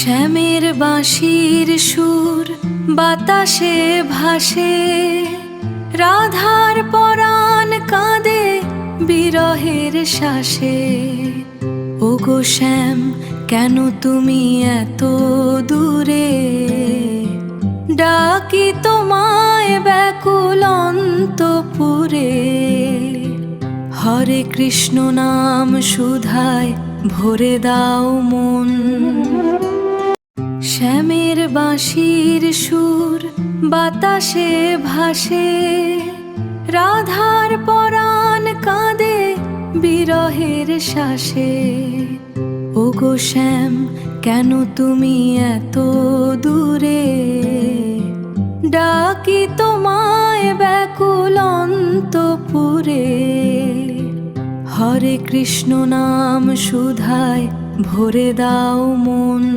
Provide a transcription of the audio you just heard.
শ্যামের বাঁশির সুর বাতাসে ভাসে, রাধার পরাণ কাঁদে বিরহের শ্বাসে। ওগো শ্যাম, কেন তুমি এত দূরে? ডাকি তোমায় ব্যাকুল অন্তপুরে। হরে কৃষ্ণ নাম সুধায় ভরে দাও মন। শ্যামের বাঁশির সুর বাতাসে ভাসে, রাধার পরাণ কাঁদে বিরহের শ্বাসে। ওগো শ্যাম, কেন তুমি এত দূরে? ডাকি তোমায় ব্যাকুল অন্তপুরে। হরে কৃষ্ণ নাম সুধায় ভরে দাও মন।